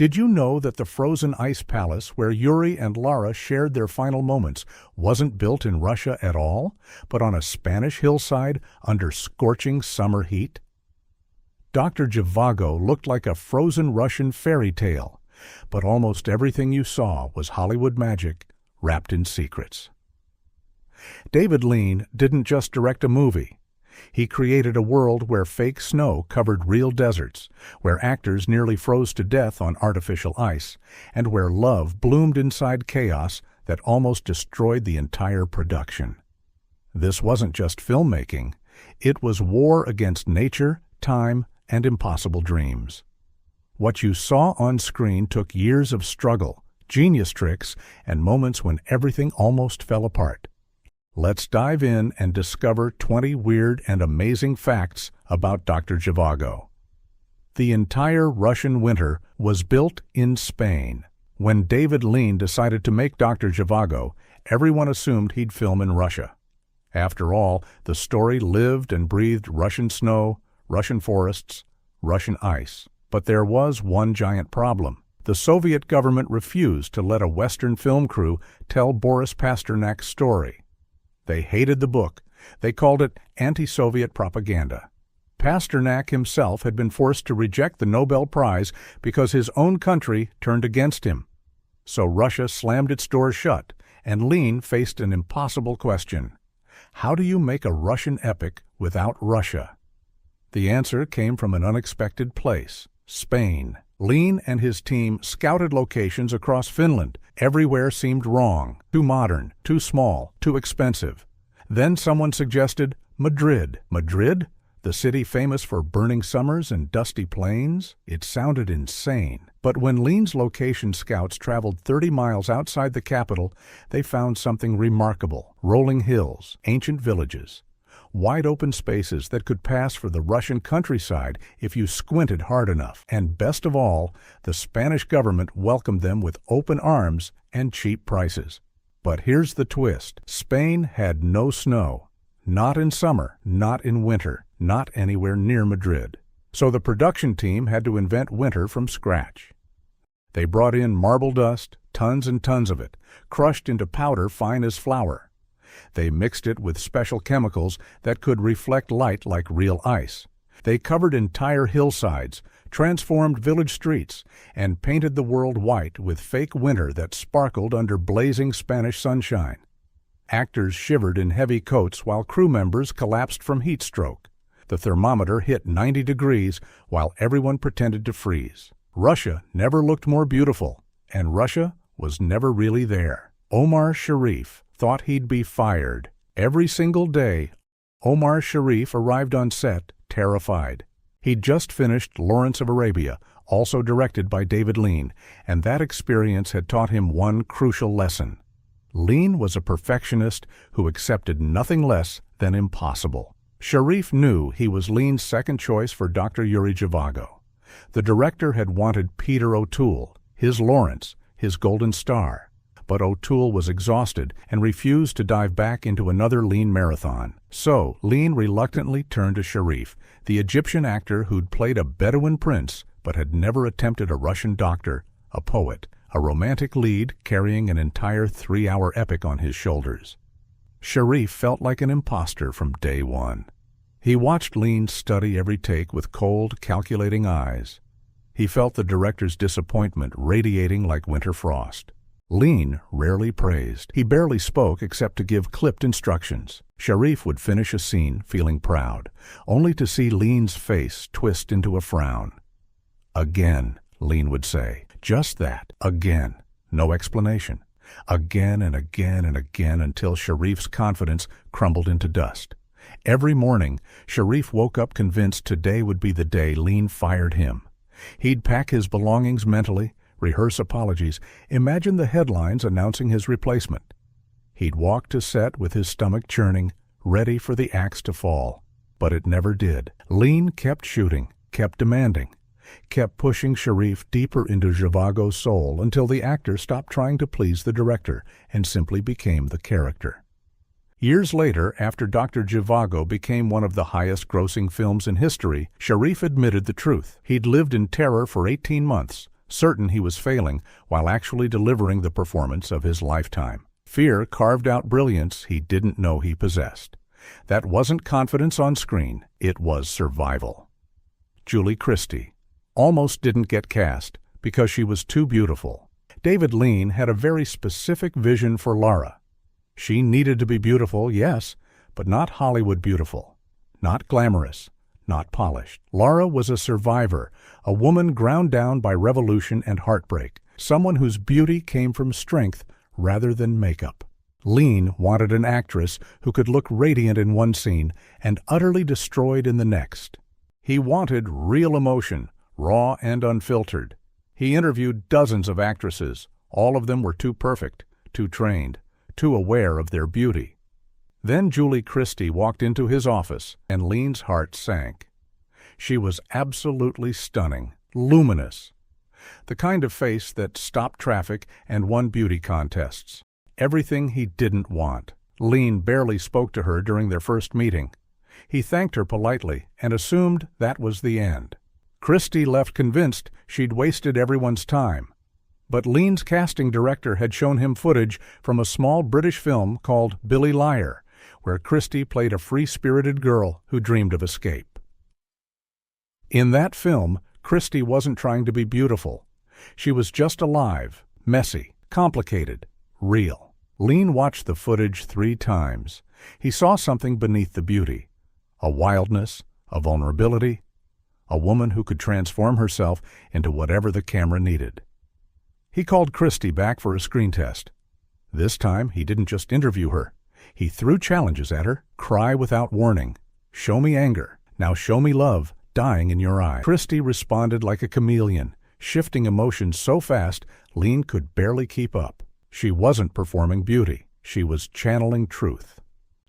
Did you know that the frozen ice palace where Yuri and Lara shared their final moments wasn't built in Russia at all, but on a Spanish hillside under scorching summer heat? Dr. Zhivago looked like a frozen Russian fairy tale, but almost everything you saw was Hollywood magic wrapped in secrets. David Lean didn't just direct a movie. He created a world where fake snow covered real deserts, where actors nearly froze to death on artificial ice, and where love bloomed inside chaos that almost destroyed the entire production. This wasn't just filmmaking. It was war against nature, time, and impossible dreams. What you saw on screen took years of struggle, genius tricks, and moments when everything almost fell apart. Let's dive in and discover 20 weird and amazing facts about Dr. Zhivago. The entire Russian winter was built in Spain. When David Lean decided to make Dr. Zhivago, everyone assumed he'd film in Russia. After all, the story lived and breathed Russian snow, Russian forests, Russian ice. But there was one giant problem. The Soviet government refused to let a Western film crew tell Boris Pasternak's story. They hated the book. They called it anti-Soviet propaganda. Pasternak himself had been forced to reject the Nobel Prize because his own country turned against him. So Russia slammed its doors shut, and Lean faced an impossible question. How do you make a Russian epic without Russia? The answer came from an unexpected place: Spain. Lean and his team scouted locations across Finland. Everywhere seemed wrong, too modern, too small, too expensive. Then someone suggested Madrid. Madrid? The city famous for burning summers and dusty plains? It sounded insane. But when Lean's location scouts traveled 30 miles outside the capital, they found something remarkable: rolling hills, ancient villages, wide open spaces that could pass for the Russian countryside if you squinted hard enough. And best of all, the Spanish government welcomed them with open arms and cheap prices. But here's the twist. Spain had no snow. Not in summer, not in winter, not anywhere near Madrid. So the production team had to invent winter from scratch. They brought in marble dust, tons and tons of it, crushed into powder fine as flour. They mixed it with special chemicals that could reflect light like real ice. They covered entire hillsides, transformed village streets, and painted the world white with fake winter that sparkled under blazing Spanish sunshine. Actors shivered in heavy coats while crew members collapsed from heat stroke. The thermometer hit 90 degrees while everyone pretended to freeze. Russia never looked more beautiful, and Russia was never really there. Omar Sharif thought he'd be fired. Every single day, Omar Sharif arrived on set terrified. He'd just finished Lawrence of Arabia, also directed by David Lean, and that experience had taught him one crucial lesson. Lean was a perfectionist who accepted nothing less than impossible. Sharif knew he was Lean's second choice for Dr. Yuri Zhivago. The director had wanted Peter O'Toole, his Lawrence, his Golden Star. But O'Toole was exhausted and refused to dive back into another Lean marathon. So Lean reluctantly turned to Sharif, the Egyptian actor who'd played a Bedouin prince but had never attempted a Russian doctor, a poet, a romantic lead carrying an entire 3-hour epic on his shoulders. Sharif felt like an imposter from day one. He watched Lean study every take with cold, calculating eyes. He felt the director's disappointment radiating like winter frost. Lean rarely praised. He barely spoke except to give clipped instructions. Sharif would finish a scene feeling proud, only to see Lean's face twist into a frown. Again, Lean would say. Just that. Again. No explanation. Again and again and again until Sharif's confidence crumbled into dust. Every morning, Sharif woke up convinced today would be the day Lean fired him. He'd pack his belongings mentally, rehearse apologies, imagine the headlines announcing his replacement. He'd walk to set with his stomach churning, ready for the axe to fall. But it never did. Lean kept shooting, kept demanding, kept pushing Sharif deeper into Zhivago's soul until the actor stopped trying to please the director and simply became the character. Years later, after Dr. Zhivago became one of the highest-grossing films in history, Sharif admitted the truth. He'd lived in terror for 18 months, certain he was failing while actually delivering the performance of his lifetime. Fear carved out brilliance he didn't know he possessed. That wasn't confidence on screen, it was survival. Julie Christie almost didn't get cast because she was too beautiful. David Lean had a very specific vision for Lara. She needed to be beautiful, yes, but not Hollywood beautiful, not glamorous, not polished. Lara was a survivor, a woman ground down by revolution and heartbreak, someone whose beauty came from strength rather than makeup. Lean wanted an actress who could look radiant in one scene and utterly destroyed in the next. He wanted real emotion, raw and unfiltered. He interviewed dozens of actresses. All of them were too perfect, too trained, too aware of their beauty. Then Julie Christie walked into his office, and Lean's heart sank. She was absolutely stunning, luminous. The kind of face that stopped traffic and won beauty contests. Everything he didn't want. Lean barely spoke to her during their first meeting. He thanked her politely and assumed that was the end. Christie left convinced she'd wasted everyone's time. But Lean's casting director had shown him footage from a small British film called Billy Liar, where Christie played a free-spirited girl who dreamed of escape. In that film, Christie wasn't trying to be beautiful. She was just alive, messy, complicated, real. Lean watched the footage 3 times. He saw something beneath the beauty. A wildness, a vulnerability, a woman who could transform herself into whatever the camera needed. He called Christie back for a screen test. This time, he didn't just interview her. He threw challenges at her. Cry without warning. Show me anger. Now show me love, dying in your eyes. Christie responded like a chameleon, shifting emotions so fast Lean could barely keep up. She wasn't performing beauty. She was channeling truth.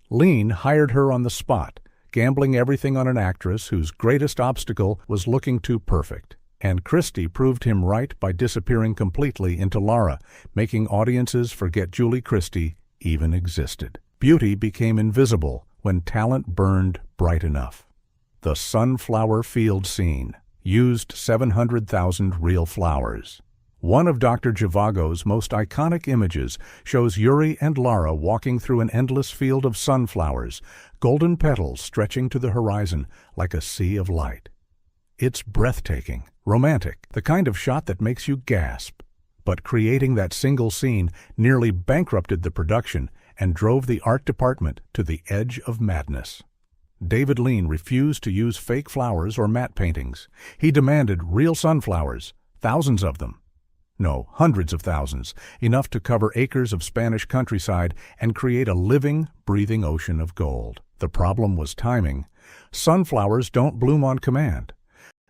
Lean hired her on the spot, gambling everything on an actress whose greatest obstacle was looking too perfect. And Christie proved him right by disappearing completely into Lara, making audiences forget Julie Christie even existed. Beauty became invisible when talent burned bright enough. The sunflower field scene used 700,000 real flowers. One of Dr. Zhivago's most iconic images shows Yuri and Lara walking through an endless field of sunflowers, golden petals stretching to the horizon like a sea of light. It's breathtaking, romantic, the kind of shot that makes you gasp. But creating that single scene nearly bankrupted the production and drove the art department to the edge of madness. David Lean refused to use fake flowers or matte paintings. He demanded real sunflowers, thousands of them. No, hundreds of thousands, enough to cover acres of Spanish countryside and create a living, breathing ocean of gold. The problem was timing. Sunflowers don't bloom on command.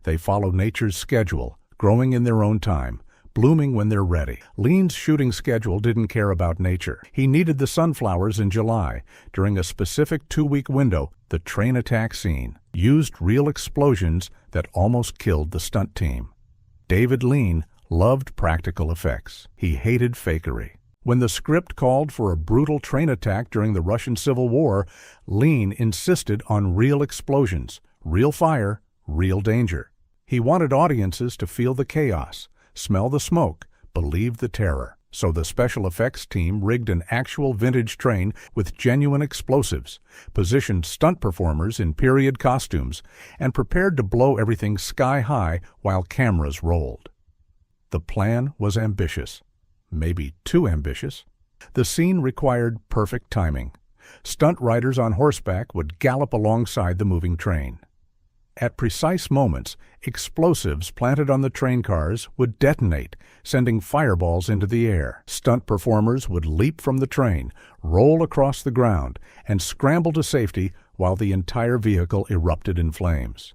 They follow nature's schedule, growing in their own time, blooming when they're ready. Lean's shooting schedule didn't care about nature. He needed the sunflowers in July. During a specific 2-week window, the train attack scene used real explosions that almost killed the stunt team. David Lean loved practical effects. He hated fakery. When the script called for a brutal train attack during the Russian Civil War, Lean insisted on real explosions, real fire, real danger. He wanted audiences to feel the chaos, smell the smoke, believe the terror. So the special effects team rigged an actual vintage train with genuine explosives, positioned stunt performers in period costumes, and prepared to blow everything sky high while cameras rolled. The plan was ambitious, maybe too ambitious. The scene required perfect timing. Stunt riders on horseback would gallop alongside the moving train. At precise moments, explosives planted on the train cars would detonate, sending fireballs into the air. Stunt performers would leap from the train, roll across the ground, and scramble to safety while the entire vehicle erupted in flames.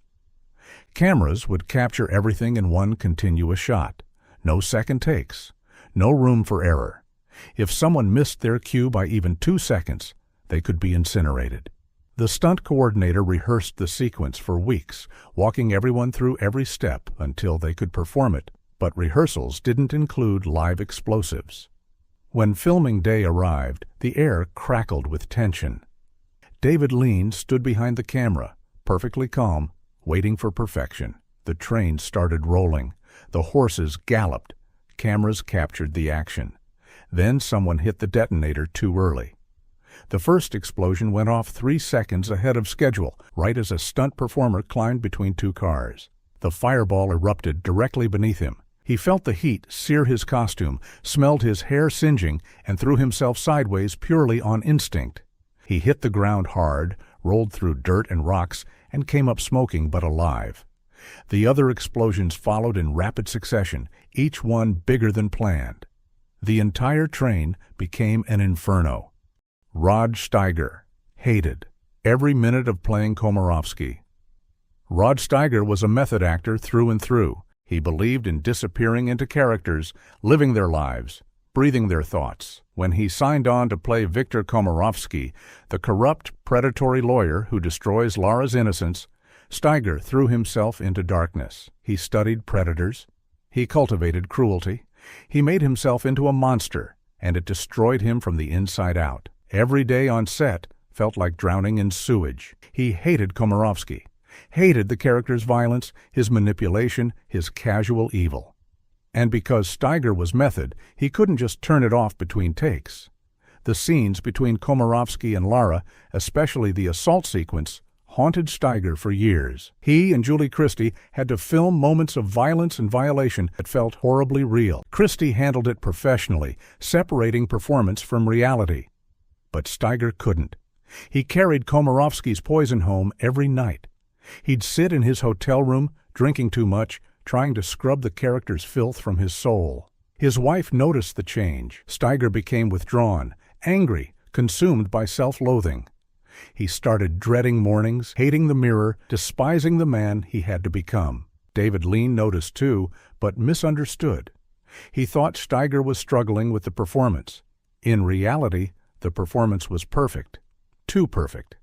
Cameras would capture everything in one continuous shot. No second takes. No room for error. If someone missed their cue by even 2 seconds, they could be incinerated. The stunt coordinator rehearsed the sequence for weeks, walking everyone through every step until they could perform it, but rehearsals didn't include live explosives. When filming day arrived, the air crackled with tension. David Lean stood behind the camera, perfectly calm, waiting for perfection. The train started rolling. The horses galloped. Cameras captured the action. Then someone hit the detonator too early. The first explosion went off 3 seconds ahead of schedule, right as a stunt performer climbed between two cars. The fireball erupted directly beneath him. He felt the heat sear his costume, smelled his hair singeing, and threw himself sideways purely on instinct. He hit the ground hard, rolled through dirt and rocks, and came up smoking but alive. The other explosions followed in rapid succession, each one bigger than planned. The entire train became an inferno. Rod Steiger hated every minute of playing Komarovsky. Rod Steiger was a method actor through and through. He believed in disappearing into characters, living their lives, breathing their thoughts. When he signed on to play Viktor Komarovsky, the corrupt, predatory lawyer who destroys Lara's innocence, Steiger threw himself into darkness. He studied predators. He cultivated cruelty. He made himself into a monster, and it destroyed him from the inside out. Every day on set felt like drowning in sewage. He hated Komarovsky, hated the character's violence, his manipulation, his casual evil. And because Steiger was method, he couldn't just turn it off between takes. The scenes between Komarovsky and Lara, especially the assault sequence, haunted Steiger for years. He and Julie Christie had to film moments of violence and violation that felt horribly real. Christie handled it professionally, separating performance from reality. But Steiger couldn't. He carried Komarovsky's poison home every night. He'd sit in his hotel room, drinking too much, trying to scrub the character's filth from his soul. His wife noticed the change. Steiger became withdrawn, angry, consumed by self-loathing. He started dreading mornings, hating the mirror, despising the man he had to become. David Lean noticed too, but misunderstood. He thought Steiger was struggling with the performance. In reality, the performance was perfect. Too perfect.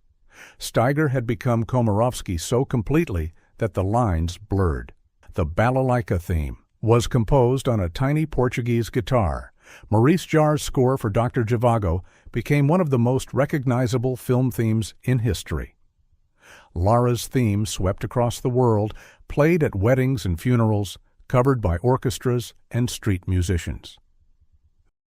Steiger had become Komarovsky so completely that the lines blurred. The balalaika theme was composed on a tiny Portuguese guitar. Maurice Jarre's score for Doctor Zhivago became one of the most recognizable film themes in history. Lara's theme swept across the world, played at weddings and funerals, covered by orchestras and street musicians.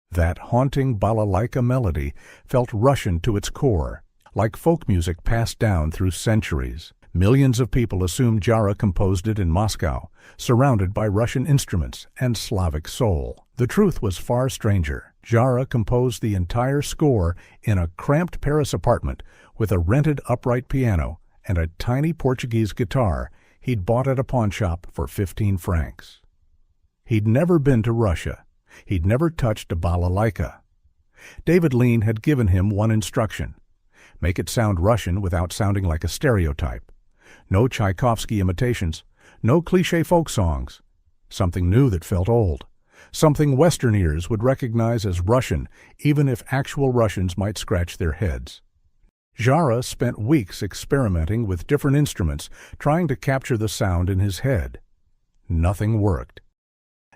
That haunting balalaika melody felt Russian to its core, like folk music passed down through centuries. Millions of people assumed Jarre composed it in Moscow, surrounded by Russian instruments and Slavic soul. The truth was far stranger. Jarre composed the entire score in a cramped Paris apartment with a rented upright piano and a tiny Portuguese guitar he'd bought at a pawnshop for 15 francs. He'd never been to Russia. He'd never touched a balalaika. David Lean had given him one instruction: make it sound Russian without sounding like a stereotype. No Tchaikovsky imitations, no cliché folk songs. Something new that felt old. Something Western ears would recognize as Russian, even if actual Russians might scratch their heads. Jarre spent weeks experimenting with different instruments, trying to capture the sound in his head. Nothing worked.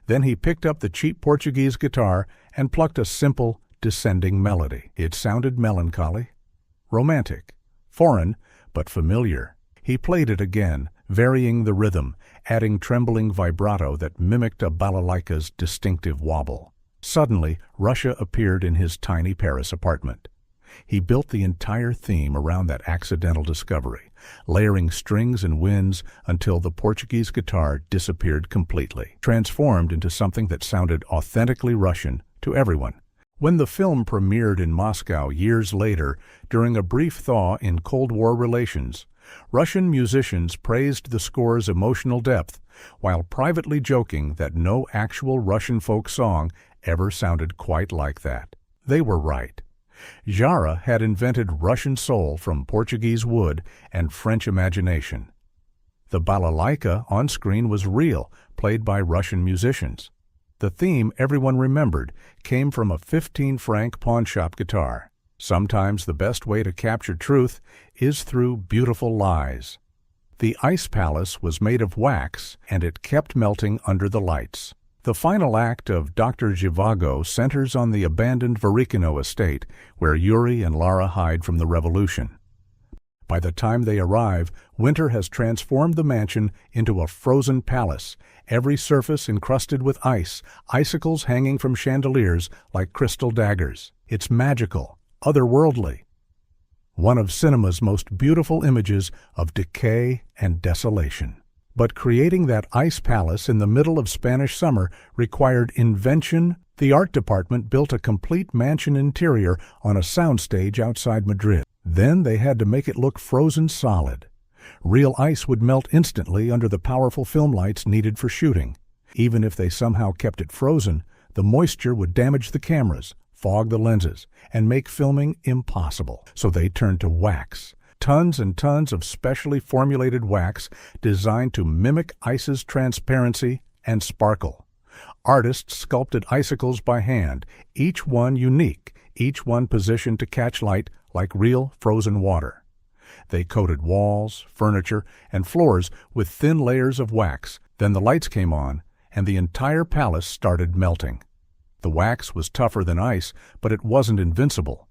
Then he picked up the cheap Portuguese guitar and plucked a simple, descending melody. It sounded melancholy, romantic, foreign, but familiar. He played it again, varying the rhythm, adding trembling vibrato that mimicked a balalaika's distinctive wobble. Suddenly, Russia appeared in his tiny Paris apartment. He built the entire theme around that accidental discovery, layering strings and winds until the Portuguese guitar disappeared completely, transformed into something that sounded authentically Russian to everyone. When the film premiered in Moscow years later, during a brief thaw in Cold War relations, Russian musicians praised the score's emotional depth, while privately joking that no actual Russian folk song ever sounded quite like that. They were right. Jarre had invented Russian soul from Portuguese wood and French imagination. The balalaika on screen was real, played by Russian musicians. The theme everyone remembered came from a 15-franc pawnshop guitar. Sometimes the best way to capture truth is through beautiful lies. The ice palace was made of wax, and it kept melting under the lights. The final act of Doctor Zhivago centers on the abandoned Varikino estate, where Yuri and Lara hide from the revolution. By the time they arrive, winter has transformed the mansion into a frozen palace, every surface encrusted with ice, icicles hanging from chandeliers like crystal daggers. It's magical, otherworldly. One of cinema's most beautiful images of decay and desolation. But creating that ice palace in the middle of Spanish summer required invention. The art department built a complete mansion interior on a soundstage outside Madrid. Then they had to make it look frozen solid. Real ice would melt instantly under the powerful film lights needed for shooting. Even if they somehow kept it frozen, the moisture would damage the cameras, fog the lenses, and make filming impossible. So they turned to wax. Tons and tons of specially formulated wax designed to mimic ice's transparency and sparkle. Artists sculpted icicles by hand, each one unique, each one positioned to catch light like real frozen water. They coated walls, furniture, and floors with thin layers of wax. Then the lights came on, and the entire palace started melting. The wax was tougher than ice, but it wasn't invincible.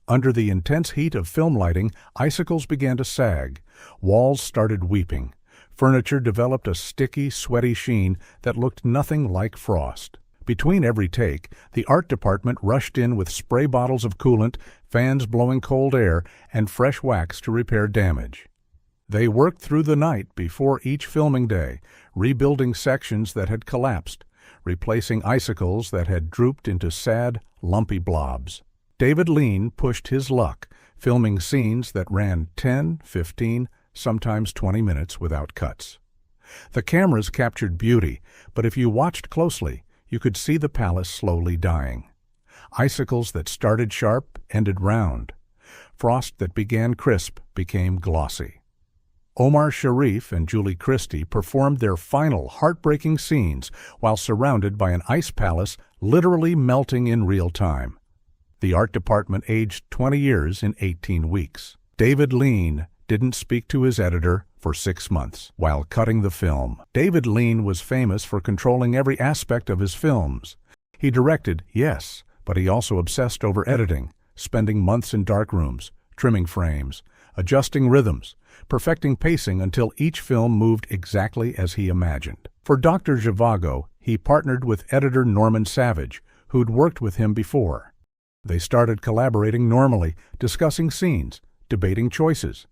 Under the intense heat of film lighting, icicles began to sag. Walls started weeping. Furniture developed a sticky, sweaty sheen that looked nothing like frost. Between every take, the art department rushed in with spray bottles of coolant, fans blowing cold air, and fresh wax to repair damage. They worked through the night before each filming day, rebuilding sections that had collapsed, replacing icicles that had drooped into sad, lumpy blobs. David Lean pushed his luck, filming scenes that ran 10, 15, sometimes 20 minutes without cuts. The cameras captured beauty, but if you watched closely, you could see the palace slowly dying. Icicles that started sharp ended round. Frost that began crisp became glossy. Omar Sharif and Julie Christie performed their final heartbreaking scenes while surrounded by an ice palace literally melting in real time. The art department aged 20 years in 18 weeks. David Lean didn't speak to his editor for 6 months while cutting the film. David Lean was famous for controlling every aspect of his films. He directed, yes, but he also obsessed over editing, spending months in dark rooms, trimming frames, adjusting rhythms, perfecting pacing until each film moved exactly as he imagined. For Doctor Zhivago, he partnered with editor Norman Savage, who'd worked with him before. They started collaborating normally, discussing scenes, debating choices.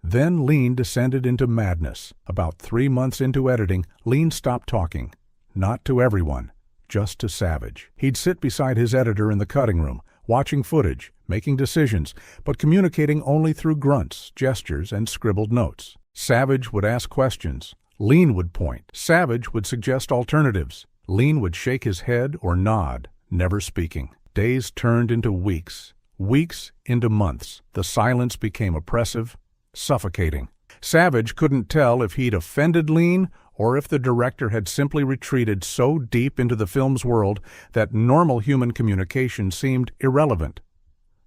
Then Lean descended into madness. About 3 months into editing, Lean stopped talking. Not to everyone, just to Savage. He'd sit beside his editor in the cutting room, watching footage, making decisions, but communicating only through grunts, gestures, and scribbled notes. Savage would ask questions. Lean would point. Savage would suggest alternatives. Lean would shake his head or nod, never speaking. Days turned into weeks, weeks into months. The silence became oppressive, suffocating. Savage couldn't tell if he'd offended Lean or if the director had simply retreated so deep into the film's world that normal human communication seemed irrelevant.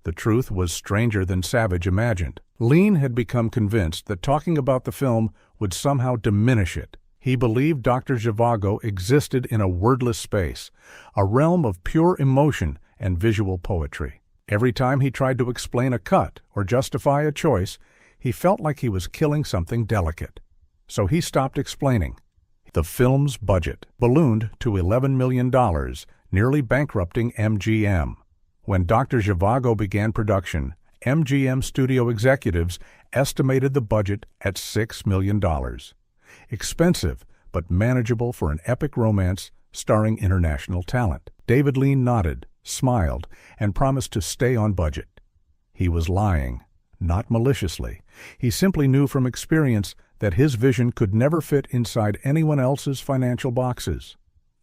The truth was stranger than Savage imagined. Lean had become convinced that talking about the film would somehow diminish it. He believed Dr. Zhivago existed in a wordless space, a realm of pure emotion and visual poetry. Every time he tried to explain a cut or justify a choice, he felt like he was killing something delicate. So he stopped explaining. The film's budget ballooned to $11 million, nearly bankrupting MGM. When Dr. Zhivago began production, MGM studio executives estimated the budget at $6 million. Expensive, but manageable for an epic romance starring international talent. David Lean nodded, smiled, and promised to stay on budget. He was lying, not maliciously. He simply knew from experience that his vision could never fit inside anyone else's financial boxes.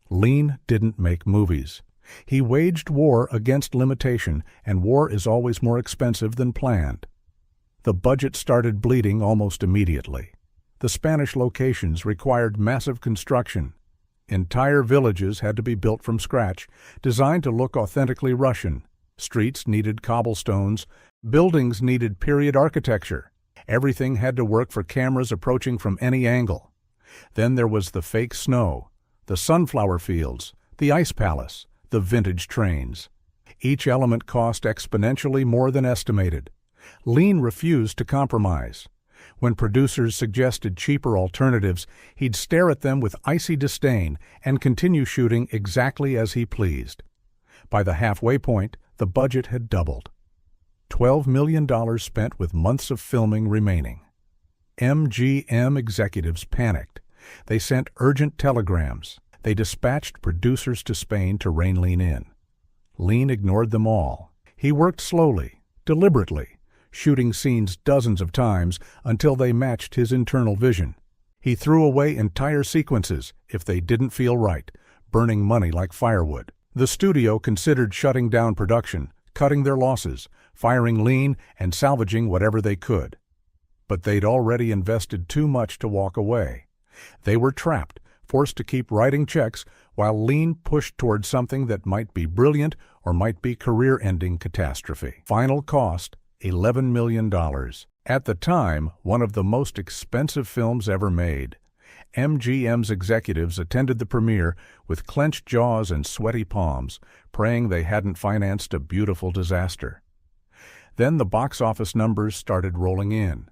Lean didn't make movies. He waged war against limitation, and war is always more expensive than planned. The budget started bleeding almost immediately. The Spanish locations required massive construction. Entire villages had to be built from scratch, designed to look authentically Russian. Streets needed cobblestones. Buildings needed period architecture. Everything had to work for cameras approaching from any angle. Then there was the fake snow, the sunflower fields, the ice palace, the vintage trains. Each element cost exponentially more than estimated. Lean refused to compromise. When producers suggested cheaper alternatives, he'd stare at them with icy disdain and continue shooting exactly as he pleased. By the halfway point, the budget had doubled. $12 million spent with months of filming remaining. MGM executives panicked. They sent urgent telegrams. They dispatched producers to Spain to rein Lean in. Lean ignored them all. He worked slowly, deliberately, shooting scenes dozens of times until they matched his internal vision. He threw away entire sequences if they didn't feel right, burning money like firewood. The studio considered shutting down production, cutting their losses, firing Lean, and salvaging whatever they could. But they'd already invested too much to walk away. They were trapped, forced to keep writing checks while Lean pushed toward something that might be brilliant or might be career-ending catastrophe. Final cost, $11 million. At the time, one of the most expensive films ever made. MGM's executives attended the premiere with clenched jaws and sweaty palms, praying they hadn't financed a beautiful disaster. Then the box office numbers started rolling in.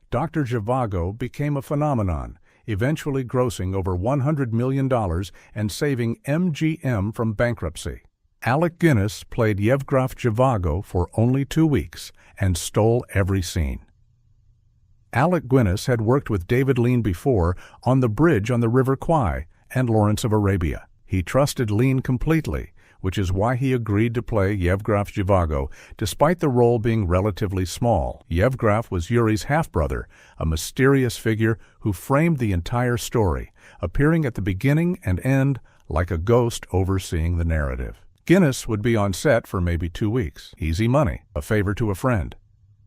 Doctor Zhivago became a phenomenon, eventually grossing over $100 million and saving MGM from bankruptcy. Alec Guinness played Yevgraf Zhivago for only 2 weeks and stole every scene. Alec Guinness had worked with David Lean before on The Bridge on the River Kwai and Lawrence of Arabia. He trusted Lean completely, which is why he agreed to play Yevgraf Zhivago, despite the role being relatively small. Yevgraf was Yuri's half-brother, a mysterious figure who framed the entire story, appearing at the beginning and end like a ghost overseeing the narrative. Guinness would be on set for maybe 2 weeks. Easy money, a favor to a friend.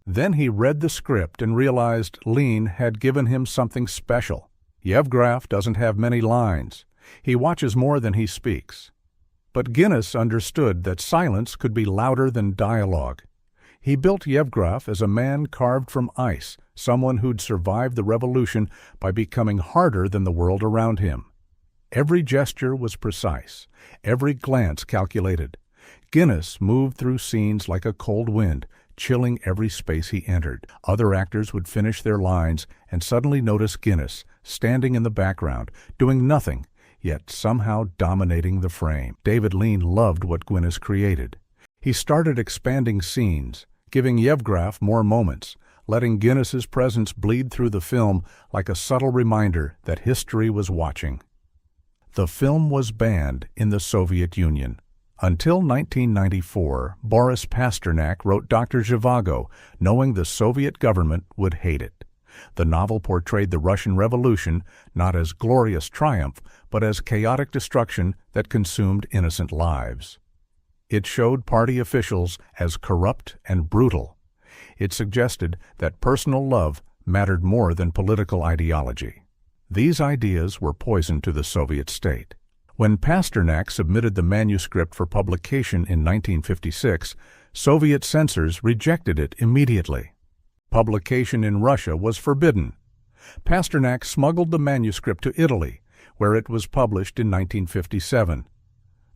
Then he read the script and realized Lean had given him something special. Yevgraf doesn't have many lines. He watches more than he speaks. But Guinness understood that silence could be louder than dialogue. He built Yevgraf as a man carved from ice, someone who'd survived the revolution by becoming harder than the world around him. Every gesture was precise, every glance calculated. Guinness moved through scenes like a cold wind, chilling every space he entered. Other actors would finish their lines and suddenly notice Guinness, standing in the background, doing nothing, yet somehow dominating the frame. David Lean loved what Guinness created. He started expanding scenes, giving Yevgraf more moments, letting Guinness's presence bleed through the film like a subtle reminder that history was watching. The film was banned in the Soviet Union. Until 1994, Boris Pasternak wrote Doctor Zhivago, knowing the Soviet government would hate it. The novel portrayed the Russian Revolution not as glorious triumph, but as chaotic destruction that consumed innocent lives. It showed party officials as corrupt and brutal. It suggested that personal love mattered more than political ideology. These ideas were poison to the Soviet state. When Pasternak submitted the manuscript for publication in 1956, Soviet censors rejected it immediately. Publication in Russia was forbidden. Pasternak smuggled the manuscript to Italy, where it was published in 1957.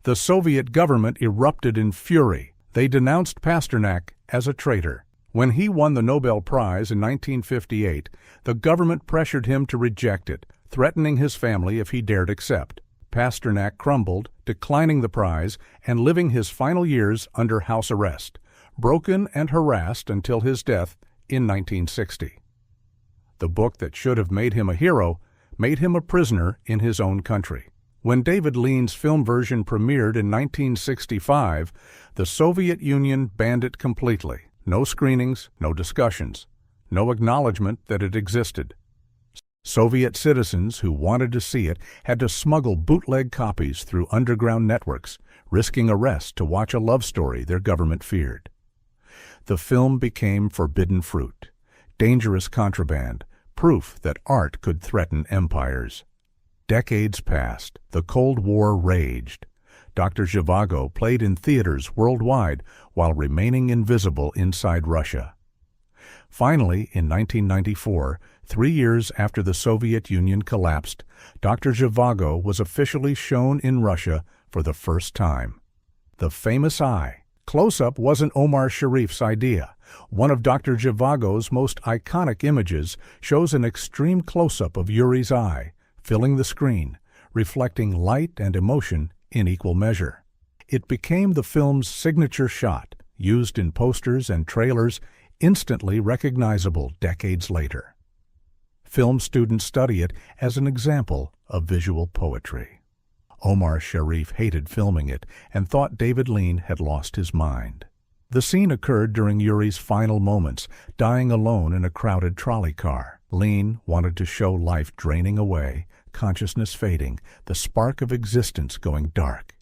The Soviet government erupted in fury. They denounced Pasternak as a traitor. When he won the Nobel Prize in 1958, the government pressured him to reject it, threatening his family if he dared accept. Pasternak crumbled, declining the prize and living his final years under house arrest, broken and harassed until his death in 1960. The book that should have made him a hero made him a prisoner in his own country. When David Lean's film version premiered in 1965, the Soviet Union banned it completely. No screenings, no discussions, no acknowledgement that it existed. Soviet citizens who wanted to see it had to smuggle bootleg copies through underground networks, risking arrest to watch a love story their government feared. The film became forbidden fruit, dangerous contraband, proof that art could threaten empires. Decades passed. The Cold War raged. Dr. Zhivago played in theaters worldwide while remaining invisible inside Russia. Finally, in 1994, 3 years after the Soviet Union collapsed, Dr. Zhivago was officially shown in Russia for the first time. The famous eye, Close-up wasn't Omar Sharif's idea. One of Dr. Zhivago's most iconic images shows an extreme close-up of Yuri's eye, filling the screen, reflecting light and emotion in equal measure. It became the film's signature shot, used in posters and trailers, instantly recognizable decades later. Film students study it as an example of visual poetry. Omar Sharif hated filming it and thought David Lean had lost his mind. The scene occurred during Yuri's final moments, dying alone in a crowded trolley car. Lean wanted to show life draining away, consciousness fading, the spark of existence going dark.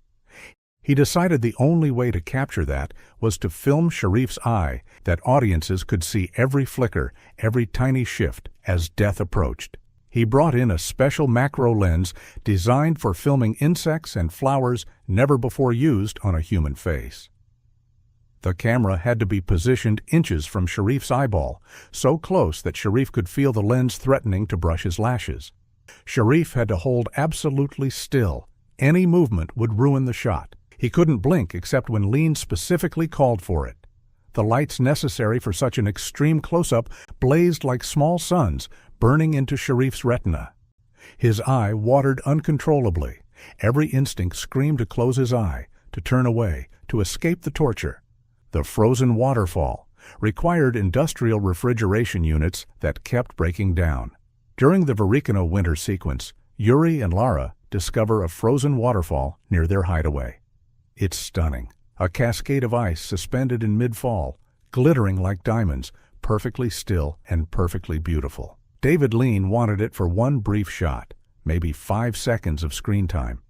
He decided the only way to capture that was to film Sharif's eye, that audiences could see every flicker, every tiny shift as death approached. He brought in a special macro lens designed for filming insects and flowers never before used on a human face. The camera had to be positioned inches from Sharif's eyeball, so close that Sharif could feel the lens threatening to brush his lashes. Sharif had to hold absolutely still. Any movement would ruin the shot. He couldn't blink except when Lean specifically called for it. The lights necessary for such an extreme close-up blazed like small suns, burning into Sharif's retina. His eye watered uncontrollably. Every instinct screamed to close his eye, to turn away, to escape the torture. The frozen waterfall required industrial refrigeration units that kept breaking down. During the Varikino winter sequence, Yuri and Lara discover a frozen waterfall near their hideaway. It's stunning. A cascade of ice suspended in mid-fall, glittering like diamonds, perfectly still and perfectly beautiful. David Lean wanted it for one brief shot, maybe 5 seconds of screen time.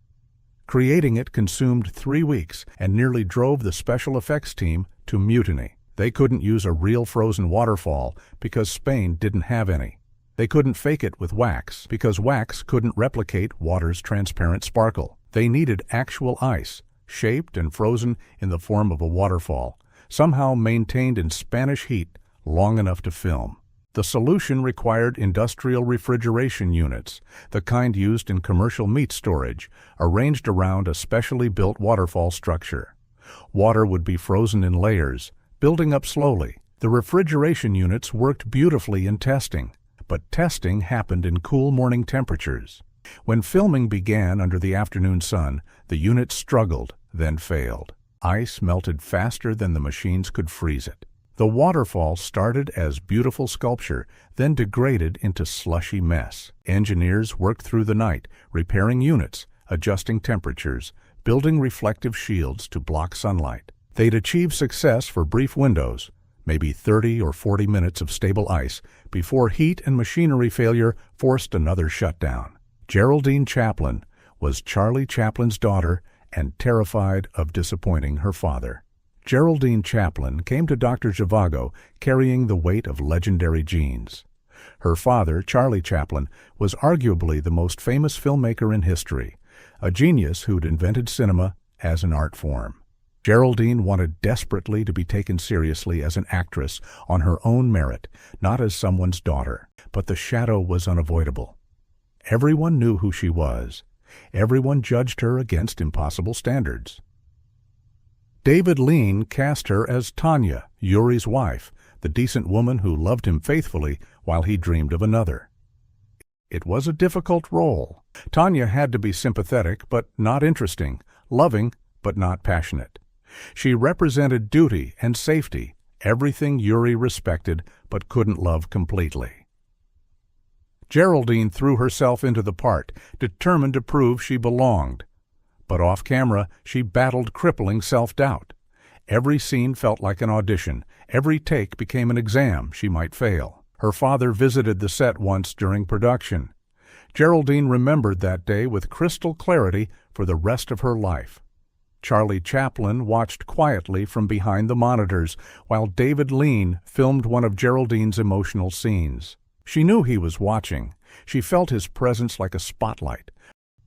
Creating it consumed 3 weeks and nearly drove the special effects team to mutiny. They couldn't use a real frozen waterfall because Spain didn't have any. They couldn't fake it with wax because wax couldn't replicate water's transparent sparkle. They needed actual ice, shaped and frozen in the form of a waterfall, somehow maintained in Spanish heat long enough to film. The solution required industrial refrigeration units, the kind used in commercial meat storage, arranged around a specially built waterfall structure. Water would be frozen in layers, building up slowly. The refrigeration units worked beautifully in testing, but testing happened in cool morning temperatures. When filming began under the afternoon sun, the units struggled, then failed. Ice melted faster than the machines could freeze it. The waterfall started as beautiful sculpture, then degraded into slushy mess. Engineers worked through the night, repairing units, adjusting temperatures, building reflective shields to block sunlight. They'd achieve success for brief windows, maybe 30 or 40 minutes of stable ice, before heat and machinery failure forced another shutdown. Geraldine Chaplin was Charlie Chaplin's daughter and terrified of disappointing her father. Geraldine Chaplin came to Dr. Zhivago carrying the weight of legendary genes. Her father, Charlie Chaplin, was arguably the most famous filmmaker in history, a genius who'd invented cinema as an art form. Geraldine wanted desperately to be taken seriously as an actress on her own merit, not as someone's daughter. But the shadow was unavoidable. Everyone knew who she was. Everyone judged her against impossible standards. David Lean cast her as Tanya, Yuri's wife, the decent woman who loved him faithfully while he dreamed of another. It was a difficult role. Tanya had to be sympathetic but not interesting, loving but not passionate. She represented duty and safety, everything Yuri respected but couldn't love completely. Geraldine threw herself into the part, determined to prove she belonged. But off-camera, she battled crippling self-doubt. Every scene felt like an audition. Every take became an exam she might fail. Her father visited the set once during production. Geraldine remembered that day with crystal clarity for the rest of her life. Charlie Chaplin watched quietly from behind the monitors while David Lean filmed one of Geraldine's emotional scenes. She knew he was watching. She felt his presence like a spotlight.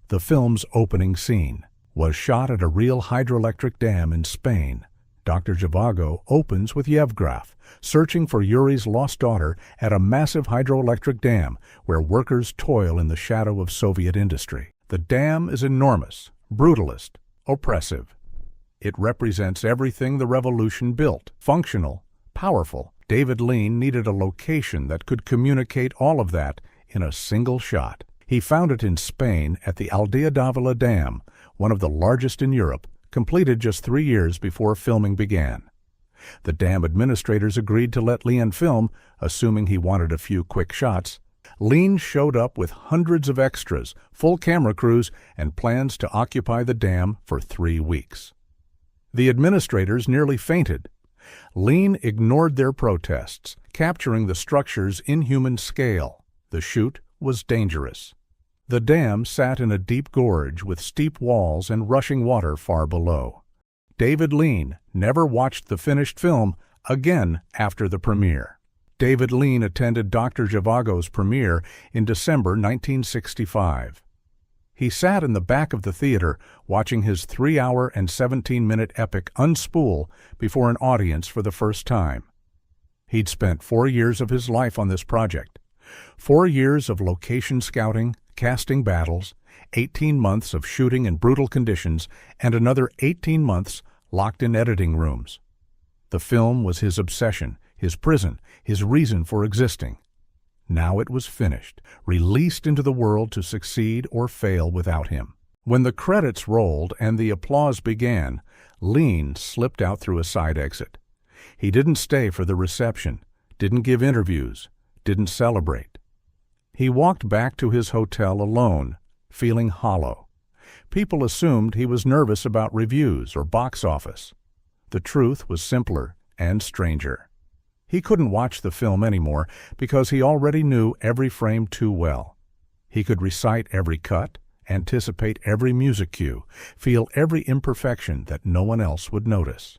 The film's opening scene was shot at a real hydroelectric dam in Spain. Dr. Zhivago opens with Yevgraf, searching for Yuri's lost daughter at a massive hydroelectric dam where workers toil in the shadow of Soviet industry. The dam is enormous, brutalist, oppressive. It represents everything the revolution built: functional, powerful. David Lean needed a location that could communicate all of that in a single shot. He found it in Spain at the Aldea d'Avila Dam, one of the largest in Europe, completed just 3 years before filming began. The dam administrators agreed to let Lean film, assuming he wanted a few quick shots. Lean showed up with hundreds of extras, full camera crews, and plans to occupy the dam for 3 weeks. The administrators nearly fainted. Lean ignored their protests, capturing the structure's inhuman scale. The shoot was dangerous. The dam sat in a deep gorge with steep walls and rushing water far below. David Lean never watched the finished film again after the premiere. David Lean attended Doctor Zhivago's premiere in December 1965. He sat in the back of the theater watching his 3-hour and 17-minute epic unspool before an audience for the first time. He'd spent 4 years of his life on this project. 4 years of location scouting, casting battles, 18 months of shooting in brutal conditions, and another 18 months locked in editing rooms. The film was his obsession, his prison, his reason for existing. Now it was finished, released into the world to succeed or fail without him. When the credits rolled and the applause began, Lean slipped out through a side exit. He didn't stay for the reception, didn't give interviews, didn't celebrate. He walked back to his hotel alone, feeling hollow. People assumed he was nervous about reviews or box office. The truth was simpler and stranger. He couldn't watch the film anymore because he already knew every frame too well. He could recite every cut, anticipate every music cue, feel every imperfection that no one else would notice.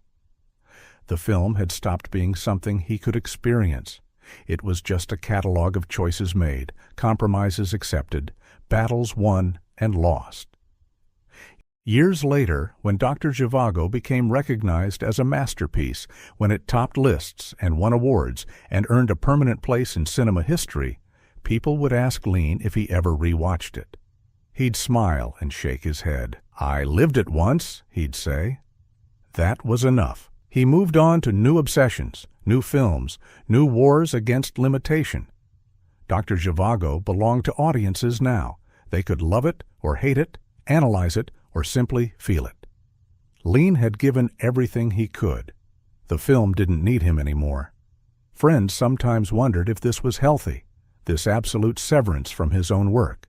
The film had stopped being something he could experience. It was just a catalog of choices made, compromises accepted, battles won and lost. Years later, when Doctor Zhivago became recognized as a masterpiece, when it topped lists and won awards and earned a permanent place in cinema history, people would ask Lean if he ever rewatched it. He'd smile and shake his head. "I lived it once," he'd say. That was enough. He moved on to new obsessions, new films, new wars against limitation. Dr. Zhivago belonged to audiences now. They could love it or hate it, analyze it, or simply feel it. Lean had given everything he could. The film didn't need him anymore. Friends sometimes wondered if this was healthy, this absolute severance from his own work.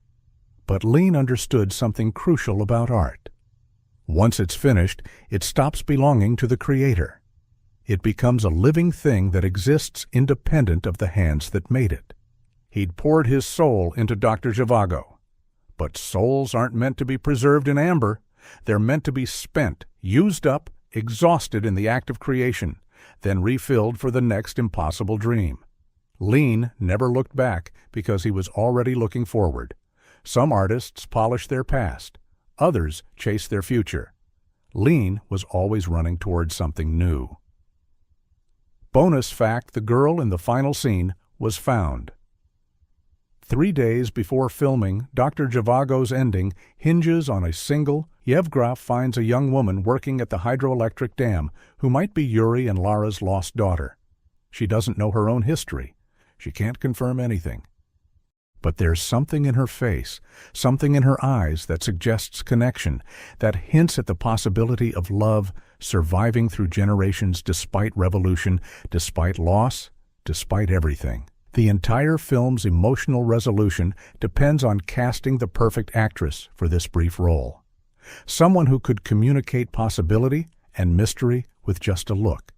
But Lean understood something crucial about art. Once it's finished, it stops belonging to the creator. It becomes a living thing that exists independent of the hands that made it. He'd poured his soul into Dr. Zhivago. But souls aren't meant to be preserved in amber. They're meant to be spent, used up, exhausted in the act of creation, then refilled for the next impossible dream. Lean never looked back because he was already looking forward. Some artists polish their past. Others chase their future. Lean was always running towards something new. Bonus fact: the girl in the final scene was found. 3 days before filming, Dr. Zhivago's ending hinges on a single. Yevgraf finds a young woman working at the hydroelectric dam who might be Yuri and Lara's lost daughter. She doesn't know her own history. She can't confirm anything. But there's something in her face, something in her eyes that suggests connection, that hints at the possibility of love surviving through generations despite revolution, despite loss, despite everything. The entire film's emotional resolution depends on casting the perfect actress for this brief role. Someone who could communicate possibility and mystery with just a look.